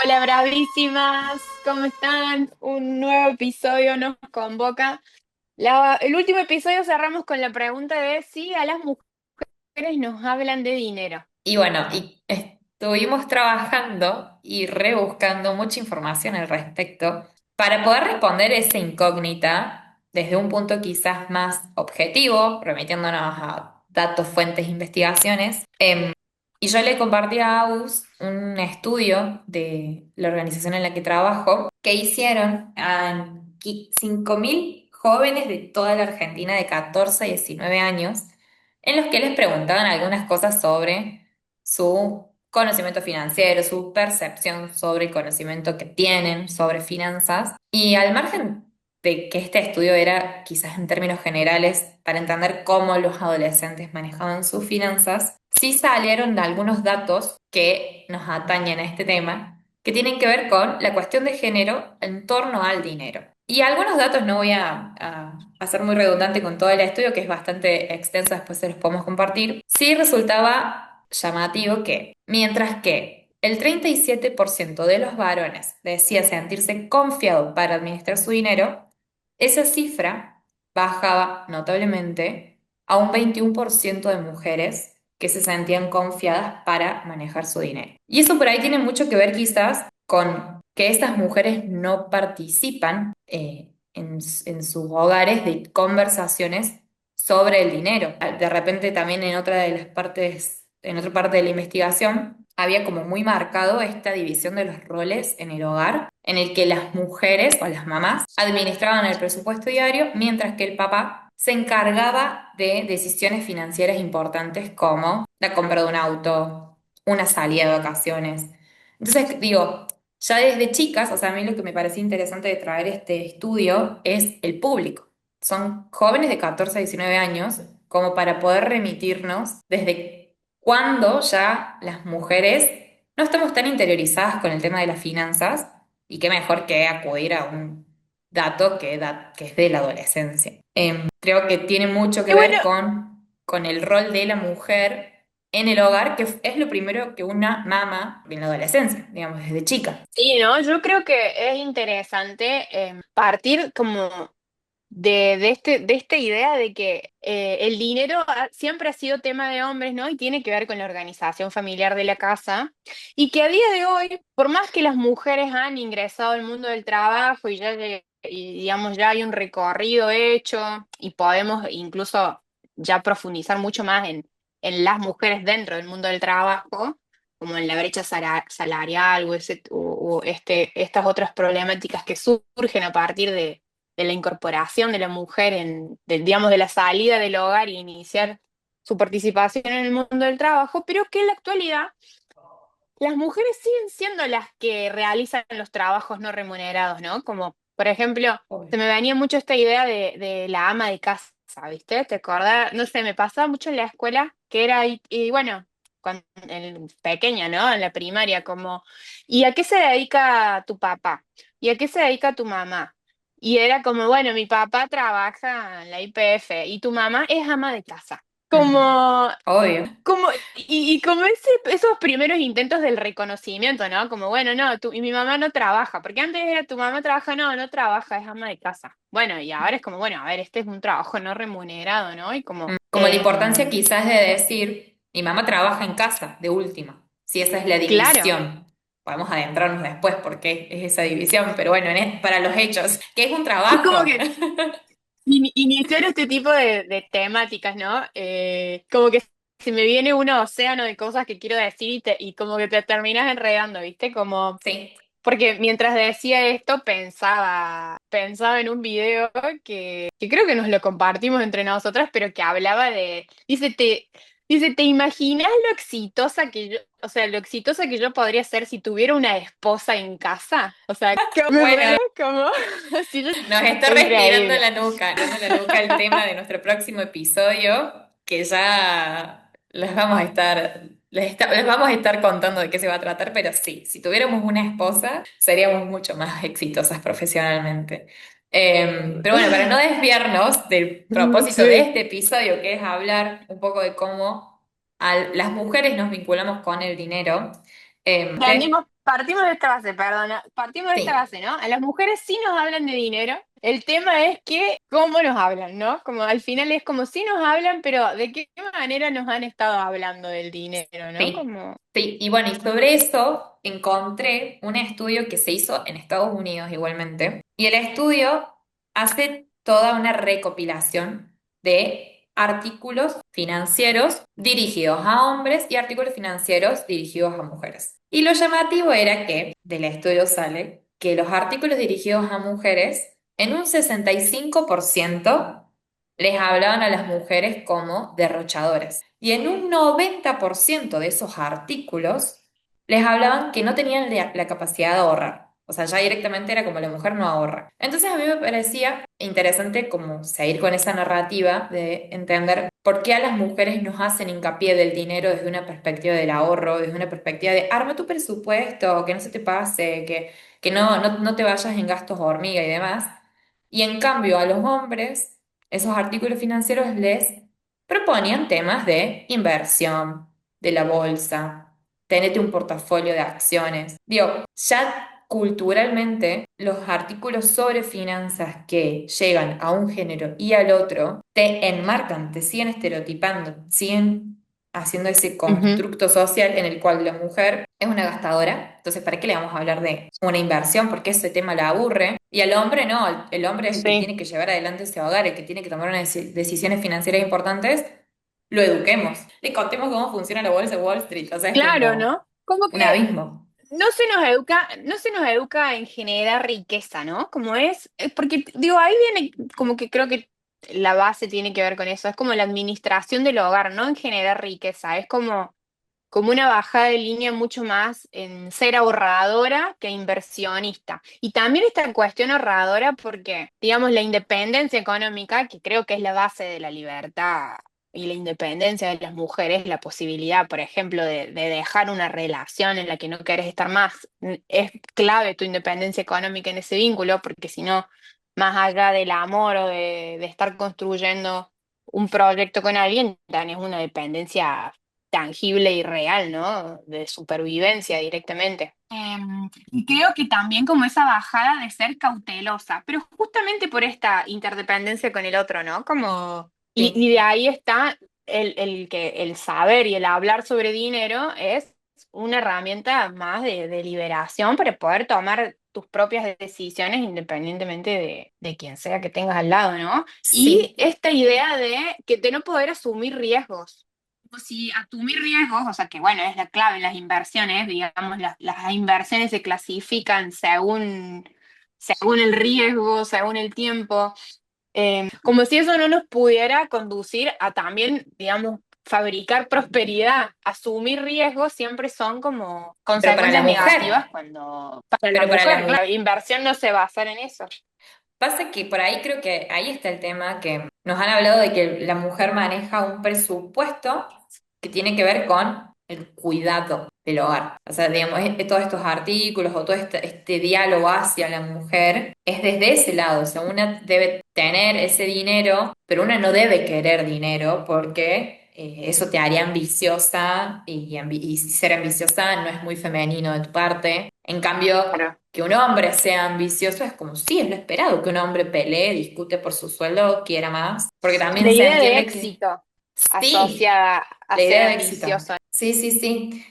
Hola, bravísimas, ¿cómo están? Un nuevo episodio nos convoca. El último episodio cerramos con la pregunta de si a las mujeres nos hablan de dinero. Y bueno, estuvimos trabajando y rebuscando mucha información al respecto para poder responder esa incógnita desde un punto quizás más objetivo, remitiéndonos a datos, fuentes, investigaciones. Y yo le compartí a Agus un estudio de la organización en la que trabajo que hicieron a 5.000 jóvenes de toda la Argentina de 14 a 19 años, en los que les preguntaban algunas cosas sobre su conocimiento financiero, su percepción sobre el conocimiento que tienen sobre finanzas. Y al margen de que este estudio era quizás en términos generales para entender cómo los adolescentes manejaban sus finanzas, sí salieron de algunos datos que nos atañen a este tema, que tienen que ver con la cuestión de género en torno al dinero. Y algunos datos, no voy a ser muy redundante con todo el estudio, que es bastante extenso, después se los podemos compartir. Sí resultaba llamativo que, mientras que el 37% de los varones decía sentirse confiado para administrar su dinero, esa cifra bajaba notablemente a un 21% de mujeres que se sentían confiadas para manejar su dinero. Y eso por ahí tiene mucho que ver quizás con que estas mujeres no participan en sus hogares de conversaciones sobre el dinero. De repente también en otra de las partes, en otra parte de la investigación, había como muy marcado esta división de los roles en el hogar, en el que las mujeres o las mamás administraban el presupuesto diario, mientras que el papá se encargaba de decisiones financieras importantes como la compra de un auto, una salida de vacaciones. Entonces, digo, ya desde chicas, o sea, a mí lo que me parecía interesante de traer este estudio es el público. Son jóvenes de 14 a 19 años, como para poder remitirnos desde cuándo ya las mujeres no estamos tan interiorizadas con el tema de las finanzas, y qué mejor que acudir a un dato que es de la adolescencia. Creo que tiene mucho que Y bueno, ver con el rol de la mujer en el hogar, que es lo primero que una mama en la adolescencia, digamos, desde chica. sí, ¿no? Yo creo que es interesante partir como de esta idea de que el dinero siempre ha sido tema de hombres, ¿no? Y tiene que ver con la organización familiar de la casa. Y que a día de hoy, por más que las mujeres han ingresado al mundo del trabajo y y, digamos, ya hay un recorrido hecho y podemos incluso ya profundizar mucho más en las mujeres dentro del mundo del trabajo, como en la brecha salarial o estas otras problemáticas que surgen a partir de la incorporación de la mujer digamos, de la salida del hogar y iniciar su participación en el mundo del trabajo, pero que en la actualidad las mujeres siguen siendo las que realizan los trabajos no remunerados, ¿no? Como, por ejemplo, se Obvio. me venía mucho esta idea de la ama de casa, ¿viste? ¿Te acordás? No sé, me pasaba mucho en la escuela que era, y bueno, pequeña, ¿no? En la primaria, como, ¿y a qué se dedica tu papá? ¿Y a qué se dedica tu mamá? Y era como, bueno, mi papá trabaja en la YPF y tu mamá es ama de casa. Ujú. Como Obvio. y como esos primeros intentos del reconocimiento, ¿no? Como, bueno, no, y mi mamá no trabaja, porque antes era tu mamá trabaja, no, no trabaja, es ama de casa. Bueno, y ahora es como, bueno, a ver, este es un trabajo no remunerado, ¿no? Y como, Como la importancia quizás de decir, mi mamá trabaja en casa, de última, si esa es la claro, división. Podemos adentrarnos después por qué es esa división, pero bueno, para los hechos, que es un es como trabajo. que iniciar este tipo de temáticas, ¿no? Como que se me viene un océano de cosas que quiero decir y como que te terminas enredando, ¿viste? Como Sí. porque mientras decía esto pensaba en un video que creo que nos lo compartimos entre nosotras, pero que hablaba dice, ¿te imaginas lo exitosa que yo, o sea, lo exitosa que yo podría ser si tuviera una esposa en casa? O sea, me Bueno, muero como, si yo, nos está fue respirando increíble. en la nuca el tema de nuestro próximo episodio, que ya les vamos a estar contando de qué se va a tratar, pero sí, si tuviéramos una esposa, seríamos mucho más exitosas profesionalmente. Pero bueno, para no desviarnos del propósito de Sí. este episodio, que es hablar un poco de cómo las mujeres nos vinculamos con el dinero, eh, Aprendimos. partimos de esta base, perdona, partimos de esta Sí, base, ¿no? A las mujeres sí nos hablan de dinero. El tema es que, ¿cómo nos hablan, no? Como al final es como sí nos hablan, pero ¿de qué manera nos han estado hablando del dinero, no? sí, Como, sí. Y bueno, y sobre eso encontré un estudio que se hizo en Estados Unidos igualmente. Y el estudio hace toda una recopilación de artículos financieros dirigidos a hombres y artículos financieros dirigidos a mujeres. Y lo llamativo era que del estudio sale que los artículos dirigidos a mujeres en un 65% les hablaban a las mujeres como derrochadoras. Y en un 90% de esos artículos les hablaban que no tenían la capacidad de ahorrar. O sea, ya directamente era como la mujer no ahorra. Entonces a mí me parecía interesante como seguir con esa narrativa de entender por qué a las mujeres nos hacen hincapié del dinero desde una perspectiva del ahorro, desde una perspectiva de arma tu presupuesto, que no se te pase, que no te vayas en gastos hormiga y demás. Y en cambio a los hombres, esos artículos financieros les proponían temas de inversión, de la bolsa, tenete un portafolio de acciones. Digo, ya culturalmente los artículos sobre finanzas que llegan a un género y al otro te enmarcan, te siguen estereotipando, siguen haciendo ese ujú, constructo social en el cual la mujer es una gastadora. Entonces, ¿para qué le vamos a hablar de una inversión? Porque ese tema la aburre. Y al hombre no, el hombre es el que sí, tiene que llevar adelante ese hogar, el que tiene que tomar unas decisiones financieras importantes, lo eduquemos, le contemos cómo funciona la bolsa de Wall Street, o sea, es claro, como ¿no? Como un que abismo. no se nos educa en generar riqueza, ¿no? Como porque digo, ahí viene como que creo que la base tiene que ver con eso, es como la administración del hogar, no en generar riqueza, es como una bajada de línea mucho más en ser ahorradora que inversionista. Y también esta cuestión ahorradora porque, digamos, la independencia económica, que creo que es la base de la libertad y la independencia de las mujeres, la posibilidad, por ejemplo, de dejar una relación en la que no querés estar más, es clave tu independencia económica en ese vínculo, porque si no, más allá del amor o de estar construyendo un proyecto con alguien, tenés una dependencia tangible y real, ¿no? De supervivencia directamente. Y creo que también como esa bajada de ser cautelosa, pero justamente por esta interdependencia con el otro, ¿no? Como, y Sí, de ahí está que el saber y el hablar sobre dinero es una herramienta más de liberación para poder tomar tus propias decisiones independientemente de quien sea que tengas al lado, ¿no? Y sí, esta idea de no poder asumir riesgos. Pues si asumir riesgos, o sea que bueno, es la clave en las inversiones, digamos, las inversiones se clasifican según el riesgo, según el tiempo, como si eso no nos pudiera conducir a también, digamos, fabricar prosperidad. Asumir riesgos siempre son como pero para la consecuencias mujer, negativas cuando para la pero para la mujer, mujer. la inversión no se basa en eso. Pasa que por ahí creo que ahí está el tema que nos han hablado de que la mujer maneja un presupuesto que tiene que ver con el cuidado del hogar. O sea, digamos, todos estos artículos o todo este diálogo hacia la mujer es desde ese lado. O sea, una debe tener ese dinero, pero una no debe querer dinero porque eso te haría ambiciosa y ser ambiciosa no es muy femenino de tu parte. En cambio, Claro. que un hombre sea ambicioso es como sí, es lo esperado, que un hombre pelee, discute por su sueldo, quiera más, porque La también se idea de entiende que éxito sí, asociada a la ser idea de éxito. ambicioso. Sí, sí, sí.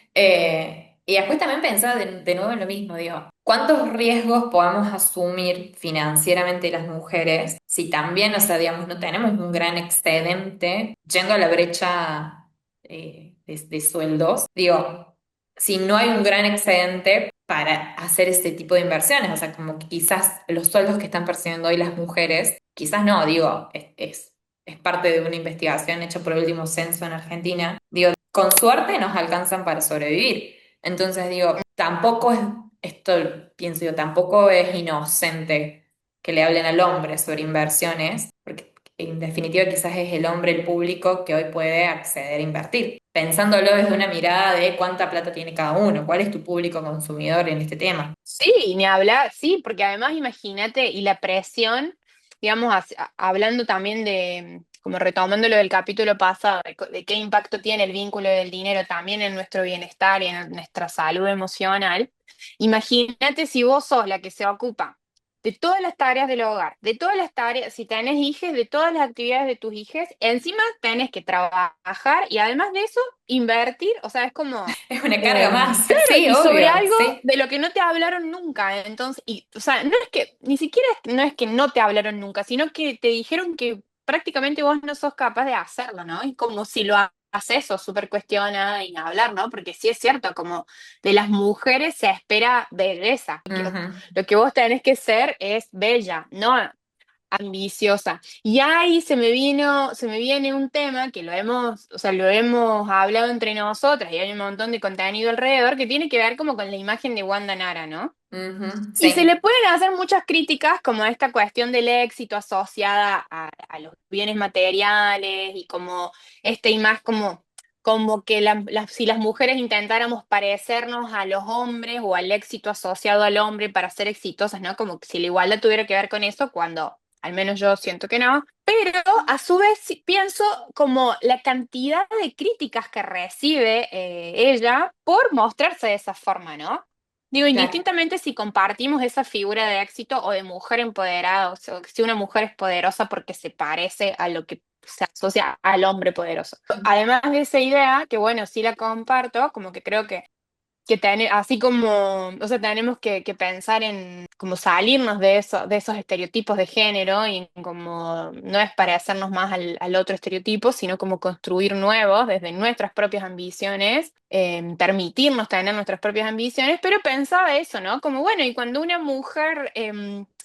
Y después también pensaba de nuevo en lo mismo, digo, ¿cuántos riesgos podemos asumir financieramente las mujeres si también, o sea, digamos, no tenemos un gran excedente yendo a la brecha de sueldos? Digo, si no hay un gran excedente para hacer este tipo de inversiones, o sea, como que quizás los sueldos que están percibiendo hoy las mujeres, quizás no, digo, es parte de una investigación hecha por el último censo en Argentina. Digo, con suerte nos alcanzan para sobrevivir. Entonces digo, tampoco es, esto pienso yo, tampoco es inocente que le hablen al hombre sobre inversiones, porque en definitiva quizás es el hombre el público que hoy puede acceder a invertir. Pensándolo desde una mirada de cuánta plata tiene cada uno, cuál es tu público consumidor en este tema. Sí, ni hablar, sí, porque además imagínate, y la presión, digamos, hablando también como retomando lo del capítulo pasado, de qué impacto tiene el vínculo del dinero también en nuestro bienestar y en nuestra salud emocional, imagínate si vos sos la que se ocupa de todas las tareas del hogar, de todas las tareas, si tenés hijos, de todas las actividades de tus hijos, encima tenés que trabajar y además de eso, invertir, o sea, es como, Es una carga más, claro, sí, y sobre obvio, algo sí. de lo que no te hablaron nunca, entonces, y, o sea, no es que, ni siquiera no es que no te hablaron nunca, sino que te dijeron que prácticamente vos no sos capaz de hacerlo, ¿no? Y como si lo haces, sos súper cuestionada y hablar, ¿no? Porque sí es cierto, como de las mujeres se espera belleza. Ujú. Lo que vos tenés que ser es bella, no ambiciosa. Y ahí se me viene un tema que lo hemos, o sea, lo hemos hablado entre nosotras y hay un montón de contenido alrededor que tiene que ver como con la imagen de Wanda Nara, ¿no? Ujú, Y se le sí. pueden hacer muchas críticas como esta cuestión del éxito asociada a los bienes materiales y como esta imagen, como que si las mujeres intentáramos parecernos a los hombres o al éxito asociado al hombre para ser exitosas, ¿no? Como que si la igualdad tuviera que ver con eso, cuando al menos yo siento que no. Pero a su vez sí pienso como la cantidad de críticas que recibe ella por mostrarse de esa forma, ¿no? Digo, Claro. indistintamente si compartimos esa figura de éxito o de mujer empoderada, o sea, si una mujer es poderosa porque se parece a lo que se asocia al hombre poderoso. Además de esa idea, que bueno, sí la comparto, como que creo que así como, o sea, tenemos que pensar en como salirnos de eso, de esos estereotipos de género y en como no es parecernos más al otro estereotipo, sino como construir nuevos desde nuestras propias ambiciones, permitirnos tener nuestras propias ambiciones, pero pensaba eso, ¿no? Como bueno, y cuando una mujer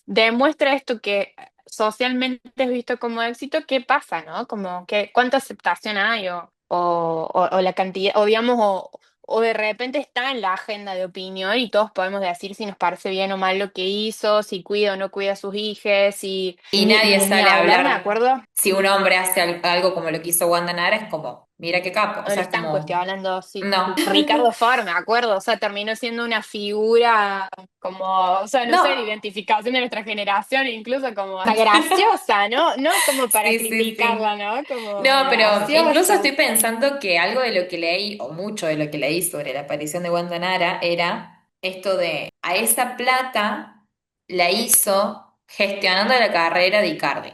demuestra esto que socialmente es visto como éxito, ¿qué pasa, no? Como que cuánta aceptación hay o la cantidad, o digamos, o de repente está en la agenda de opinión y todos podemos decir si nos parece bien o mal lo que hizo, si cuida o no cuida a sus hijos, Y nadie ni sale a hablar, me hablar. acuerdo, Si un hombre hace algo como lo que hizo Wanda Nara, es como, mira qué capo. O no le sea, están como, cuestionando, sí. no. Ricardo Ford, me acuerdo, o sea, terminó siendo una figura como, o sea, no sé, de No. identificación de nuestra generación, incluso como hasta graciosa, ¿no? No como para Sí, sí, criticarla, sí. ¿no? Como No, pero incluso graciosa. estoy pensando que algo de lo que leí, o mucho de lo que leí sobre la aparición de Wanda Nara, era esto de a esa plata la hizo gestionando la carrera de Icardi.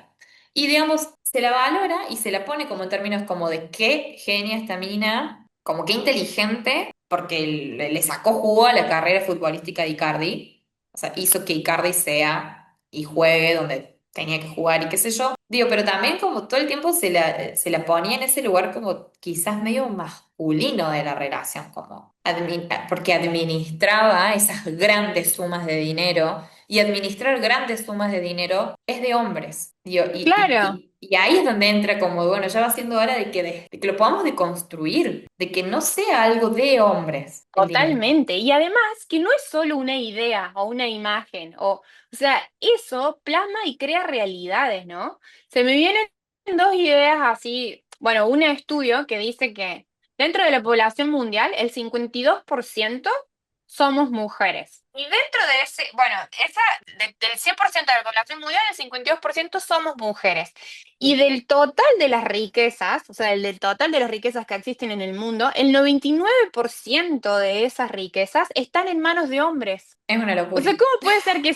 Y digamos, se la valora y se la pone como en términos como de qué genia esta mina, como qué inteligente, porque le sacó jugo a la carrera futbolística de Icardi. O sea, hizo que Icardi sea y juegue donde tenía que jugar y qué sé yo. Digo, pero también como todo el tiempo se la ponía en ese lugar como quizás medio masculino de la relación, como porque administraba esas grandes sumas de dinero y administrar grandes sumas de dinero es de hombres. Digo, Claro. y ahí es donde entra como, bueno, ya va siendo hora de que lo podamos deconstruir, de que no sea algo de hombres el dinero. Totalmente. Y además que no es solo una idea o una imagen, o sea, eso plasma y crea realidades, ¿no? Se me vienen dos ideas así, bueno, un estudio que dice que dentro de la población mundial el 52% somos mujeres. Y dentro de ese, bueno, del 100% de la población mundial, el 52% somos mujeres. Y del total de las riquezas, o sea, del total de las riquezas que existen en el mundo, el 99% de esas riquezas están en manos de hombres. Es una O sea, locura. ¿cómo puede ser que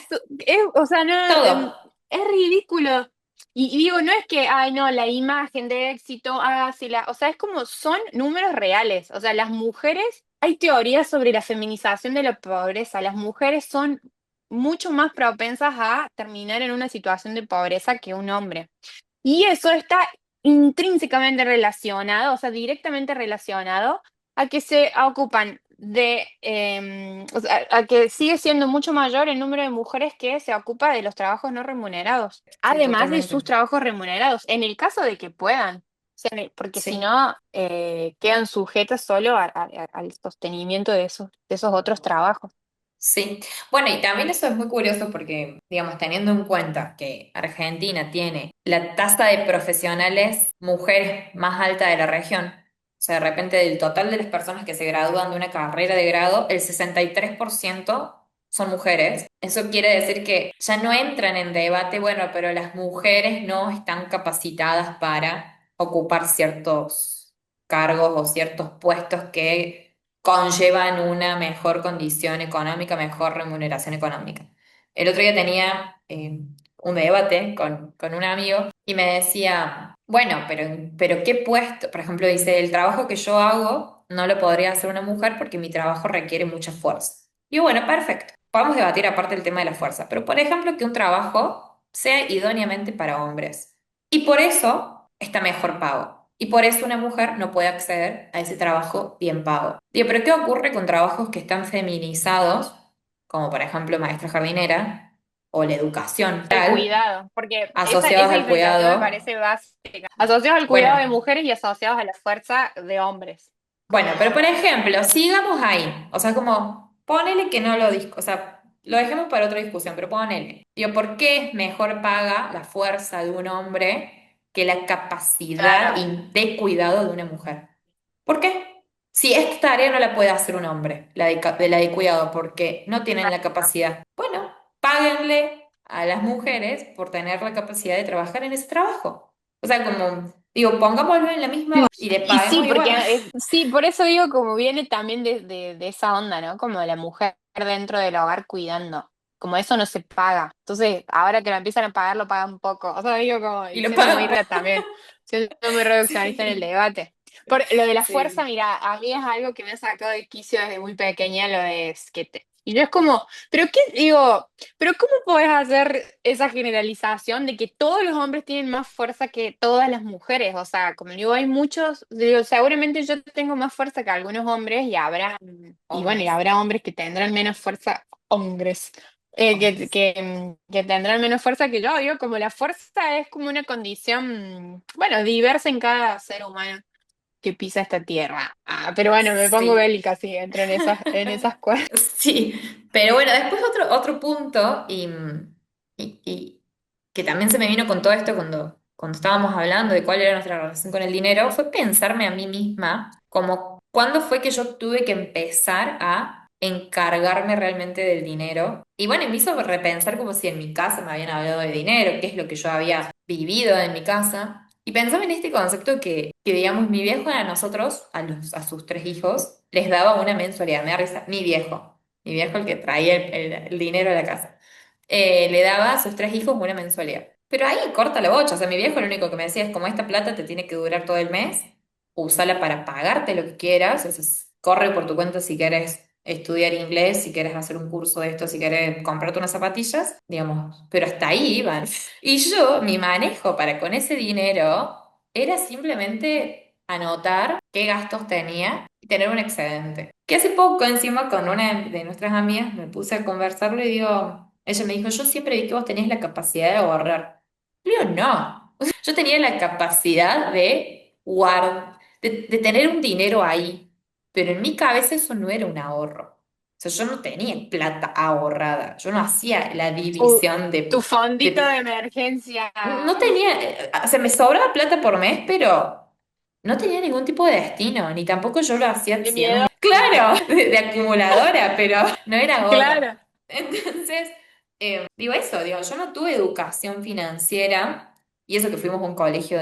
o sea, no, Todo. es ridículo? Y digo, no es que, ay, no, la imagen de éxito, sí, o sea, es como son números reales. O sea, las mujeres, hay teorías sobre la feminización de la pobreza. Las mujeres son mucho más propensas a terminar en una situación de pobreza que un hombre. Y eso está intrínsecamente relacionado, o sea, directamente relacionado a que se ocupan o sea, a que sigue siendo mucho mayor el número de mujeres que se ocupa de los trabajos no remunerados, Sí, además de sus totalmente. trabajos remunerados, en el caso de que puedan. O sea, porque si Sí. no, quedan sujetas solo al sostenimiento de esos otros trabajos. Sí, bueno, y también eso es muy curioso porque, digamos, teniendo en cuenta que Argentina tiene la tasa de profesionales mujeres más alta de la región, o sea, de repente del total de las personas que se gradúan de una carrera de grado, el 63% son mujeres. Eso quiere decir que ya no entran en debate, bueno, pero las mujeres no están capacitadas para ocupar ciertos cargos o ciertos puestos que conllevan una mejor condición económica, mejor remuneración económica. El otro día tenía un debate con un amigo y me decía, bueno, pero ¿qué puesto? Por ejemplo, dice, el trabajo que yo hago no lo podría hacer una mujer porque mi trabajo requiere mucha fuerza. Y bueno, perfecto. Podemos debatir aparte el tema de la fuerza, pero por ejemplo que un trabajo sea idóneamente para hombres. Y por eso está mejor pago. Y por eso una mujer no puede acceder a ese trabajo bien pago. Digo, pero ¿qué ocurre con trabajos que están feminizados, como por ejemplo maestra jardinera o la educación El tal, cuidado, porque asociados esa al diferenciación me cuidado? parece básica. Asociados al cuidado de Bueno, mujeres y asociados a la fuerza de hombres. bueno, pero Como, por ejemplo, sigamos ahí. O sea, como ponele que no lo o sea, lo dejemos para otra discusión, pero ponele. Digo, ¿por qué es mejor paga la fuerza de un hombre que la capacidad claro, de cuidado de una mujer? ¿Por qué? Si esta tarea no la puede hacer un hombre, de la de cuidado, porque no tienen la capacidad. Bueno, páguenle a las mujeres por tener la capacidad de trabajar en ese trabajo. O sea, como, digo, pongámoslo en la misma y le y sí, paguemos porque igual. sí, por eso digo, como viene también de esa onda, ¿no? Como de la mujer dentro del hogar cuidando. Como eso no se paga. Entonces, ahora que lo empiezan a pagar, lo pagan poco. O sea, digo, como, Y y lo siendo muy pagan. también, siendo muy reduccionista en el Sí, debate. Por lo de la fuerza, sí. mira, a mí es algo que me ha sacado de quicio desde muy pequeña, lo de que y yo es como, pero qué, digo, pero ¿cómo podés hacer esa generalización de que todos los hombres tienen más fuerza que todas las mujeres? O sea, como digo, hay muchos, digo, seguramente yo tengo más fuerza que algunos hombres y bueno, y Hombres. habrá hombres que tendrán menos fuerza, hombres, Hombres. que tendrán menos fuerza que yo. Digo, como la fuerza es como una condición, bueno, diversa en cada ser humano que pisa esta tierra. Ah, pero bueno, me pongo Sí. bélica, sí, entro en esas cosas. Sí, pero bueno, después otro punto, y que también se me vino con todo esto cuando estábamos hablando de cuál era nuestra relación con el dinero, fue pensarme a mí misma como cuándo fue que yo tuve que empezar a encargarme realmente del dinero. Y bueno, y me hizo repensar como si en mi casa me habían hablado de dinero, qué es lo que yo había vivido en mi casa. Y pensaba en este concepto digamos, mi viejo a nosotros, a sus tres hijos, les daba una mensualidad. Me da risa, mi viejo el que traía el dinero a la casa. Le daba a sus tres hijos una mensualidad. Pero ahí corta la bocha. O sea, mi viejo lo único que me decía es como esta plata te tiene que durar todo el mes, úsala para pagarte lo que quieras. O sea, corre por tu cuenta si quieres estudiar inglés, si quieres hacer un curso de esto, si quieres comprarte unas zapatillas, digamos. Pero hasta ahí iban. Y yo, mi manejo para con ese dinero era simplemente anotar qué gastos tenía y tener un excedente. Que hace poco encima con una de nuestras amigas me puse a conversarlo y digo, ella me dijo, yo siempre vi que vos tenías la capacidad de ahorrar. Le digo, no, yo tenía la capacidad de guardar, de tener un dinero ahí, pero en mi cabeza eso no era un ahorro. O sea, yo no tenía plata ahorrada, yo no hacía la Tu, división tu fondito de de emergencia. no tenía, o sea, me sobraba plata por mes, pero no tenía ningún tipo de destino, ni tampoco yo lo hacía De siendo miedo. claro, de acumuladora, pero no era ahorro. Claro. Entonces, digo eso, digo, yo no tuve educación financiera, y eso que fuimos a un colegio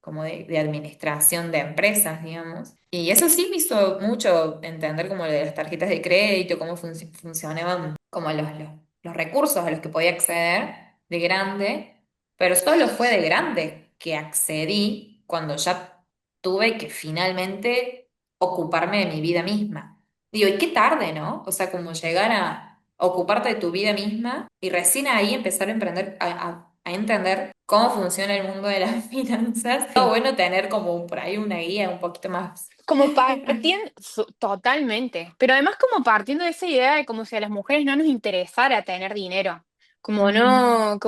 como de administración de empresas, digamos. Y eso sí me hizo mucho entender como lo de las tarjetas de crédito, cómo funcionaban como los recursos a los que podía acceder de grande. Pero solo fue de grande que accedí cuando ya tuve que finalmente ocuparme de mi vida misma. Digo, y qué tarde, ¿no? O sea, como llegar a ocuparte de tu vida misma y recién ahí empezar a emprender, a entender cómo funciona el mundo de las finanzas. Está Sí. bueno tener como por ahí una guía un poquito más. Como partiendo, totalmente, pero además como partiendo de esa idea de como si a las mujeres no nos interesara tener dinero, Mm,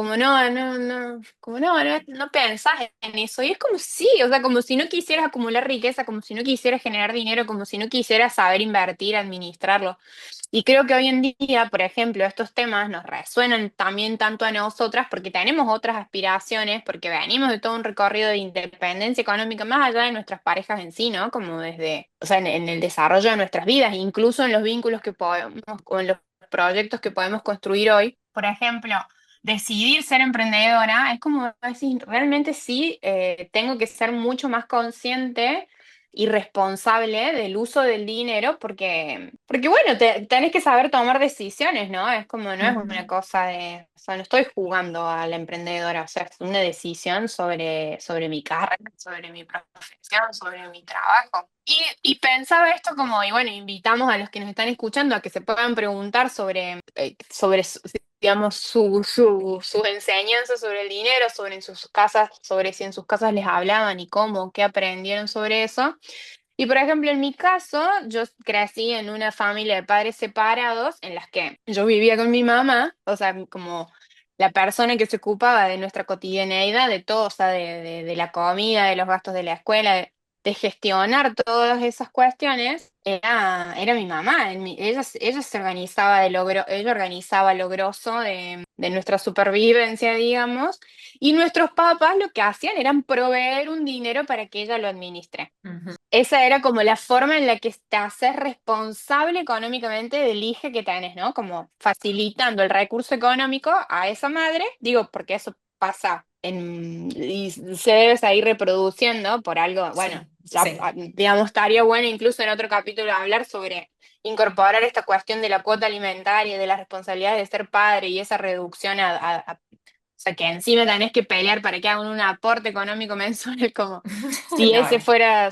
no pensás en eso, y es como sí, o sea, como si no quisieras acumular riqueza, como si no quisieras generar dinero, como si no quisieras saber invertir, administrarlo. Y creo que hoy en día, por ejemplo, estos temas nos resuenan también tanto a nosotras porque tenemos otras aspiraciones, porque venimos de todo un recorrido de independencia económica más allá de nuestras parejas en sí, ¿no? Como desde, o sea, en el desarrollo de nuestras vidas, incluso en los vínculos que podemos, con los proyectos que podemos construir hoy. Por ejemplo, decidir ser emprendedora es como decir, realmente sí, tengo que ser mucho más consciente y responsable del uso del dinero porque bueno, tenés que saber tomar decisiones, ¿no? Es como, no es Ujú. una cosa de, o sea, no estoy jugando a la emprendedora, o sea, es una decisión sobre mi carrera, sobre mi profesión, sobre mi trabajo. Y pensaba esto como, y bueno, invitamos a los que nos están escuchando a que se puedan preguntar sobre digamos, sus enseñanzas sobre el dinero, sobre en sus casas, sobre si en sus casas les hablaban y cómo, qué aprendieron sobre eso. Y por ejemplo, en mi caso, yo crecí en una familia de padres separados en las que yo vivía con mi mamá, o sea, como la persona que se ocupaba de nuestra cotidianeidad, de todo, o sea, de la comida, de los gastos de la escuela, de gestionar todas esas cuestiones, era mi mamá. Ella se organizaba ella organizaba lo grosso de nuestra supervivencia, digamos, y nuestros papás lo que hacían era proveer un dinero para que ella lo administre. Ujú. Esa era como la forma en la que te haces responsable económicamente del hijo que tenés, ¿no? Como facilitando el recurso económico a esa madre, digo, porque eso pasa y se debe seguir reproduciendo por algo, bueno, Sí, ya, sí. digamos, estaría bueno incluso en otro capítulo hablar sobre incorporar esta cuestión de la cuota alimentaria, de las responsabilidades de ser padre y esa reducción o sea, que encima tenés que pelear para que hagan un aporte económico mensual, como si No, ese fuera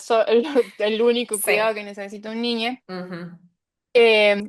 el único cuidado sí. que necesita un niño. Ujú.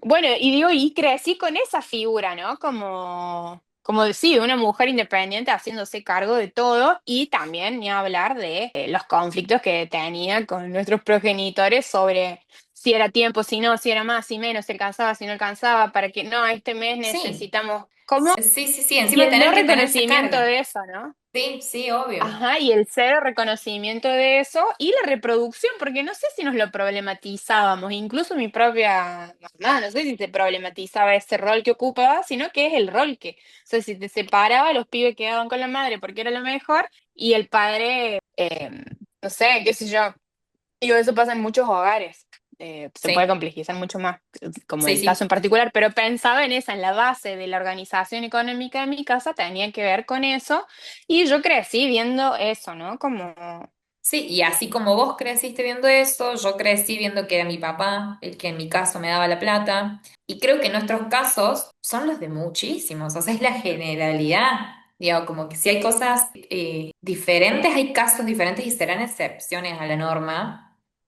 Bueno, y digo, y crecí con esa figura, ¿no? Como decía, una mujer independiente haciéndose cargo de todo y también ni hablar de los conflictos que tenía con nuestros progenitores sobre si era tiempo, si no, si era más, si menos, si alcanzaba, si no alcanzaba, para que no, este mes Sí, necesitamos. ¿Cómo? sí, sí, sí. Y Encima el no tener que tener esa reconocimiento carga. de eso, ¿no? Sí, sí, obvio. Ajá, y el cero reconocimiento de eso y la reproducción, porque no sé si nos lo problematizábamos, incluso mi propia mamá, no sé si se problematizaba ese rol que ocupaba, sino que es el rol que, o sea, si te separaba, los pibes quedaban con la madre porque era lo mejor y el padre, no sé, qué sé yo, digo, eso pasa en muchos hogares. Se puede Sí, complejizar mucho más, como sí, el caso en sí. particular, pero pensaba en esa, en la base de la organización económica de mi casa, tenía que ver con eso, y yo crecí viendo eso, ¿no? Como Sí, y así como vos creciste viendo eso, yo crecí viendo que era mi papá el que en mi caso me daba la plata. Y creo que nuestros casos son los de muchísimos, o sea, es la generalidad. Digo, como que si hay cosas diferentes, hay casos diferentes y serán excepciones a la norma,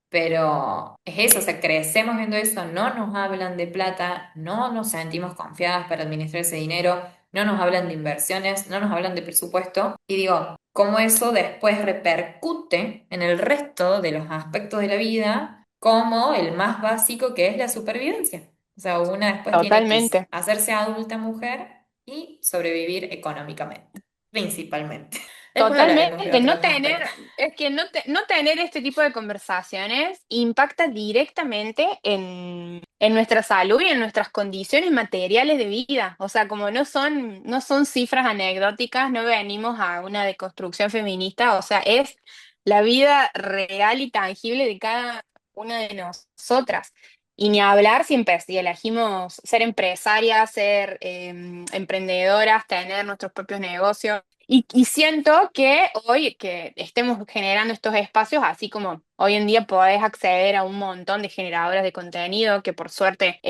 pero es eso, o sea, crecemos viendo eso, no nos hablan de plata, no nos sentimos confiadas para administrar ese dinero, no nos hablan de inversiones, no nos hablan de presupuesto. Y digo, cómo eso después repercute en el resto de los aspectos de la vida, como el más básico que es la supervivencia. O sea, una después tiene que totalmente. hacerse adulta mujer y sobrevivir económicamente, principalmente. Después hablaremos de Totalmente, no otros tener, aspectos. es que no tener este tipo de conversaciones impacta directamente en nuestra salud y en nuestras condiciones materiales de vida. O sea, como no son cifras anecdóticas, no venimos a una deconstrucción feminista, o sea, es la vida real y tangible de cada una de nosotras. Y ni hablar si elegimos ser empresarias, ser emprendedoras, tener nuestros propios negocios. Y siento que hoy que estemos generando estos espacios, así como hoy en día podés acceder a un montón de generadoras de contenido que por suerte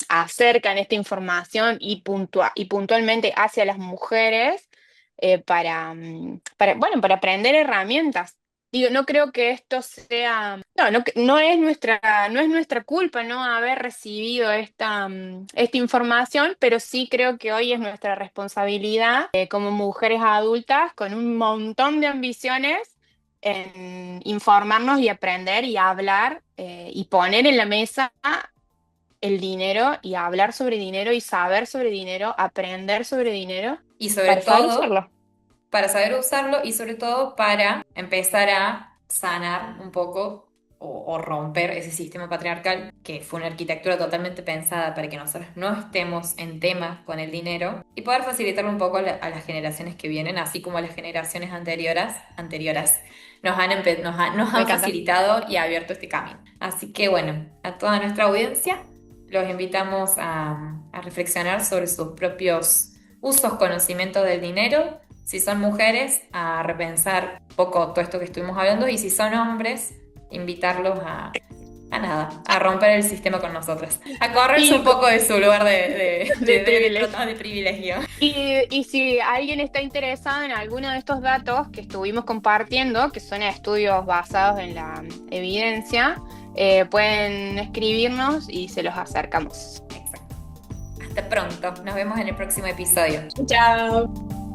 acercan esta información y puntualmente hacia las mujeres bueno, para aprender herramientas. Digo, no creo que esto sea, no es nuestra culpa no haber recibido esta información, pero sí creo que hoy es nuestra responsabilidad como mujeres adultas con un montón de ambiciones en informarnos y aprender y hablar y poner en la mesa el dinero y hablar sobre dinero y saber sobre dinero, aprender sobre dinero Y sobre para saber todo, usarlo. para saber usarlo y sobre todo para empezar a sanar un poco o romper ese sistema patriarcal que fue una arquitectura totalmente pensada para que nosotros no estemos en tema con el dinero y poder facilitarlo un poco a las generaciones que vienen, así como a las generaciones anteriores nos Me han encanta. facilitado y abierto este camino. Así que bueno, a toda nuestra audiencia. los invitamos a reflexionar sobre sus propios usos, conocimientos del dinero. Si son mujeres, a repensar un poco todo esto que estuvimos hablando. Y si son hombres, invitarlos a nada, a romper el sistema con nosotros. A correrse un Y poco de su lugar de, de, de de, de, privilegio. de privilegio. Y si alguien está interesado en alguno de estos datos que estuvimos compartiendo, que son estudios basados en la evidencia, pueden escribirnos y se los acercamos. Exacto. Hasta pronto. Nos vemos en el próximo episodio. Chao.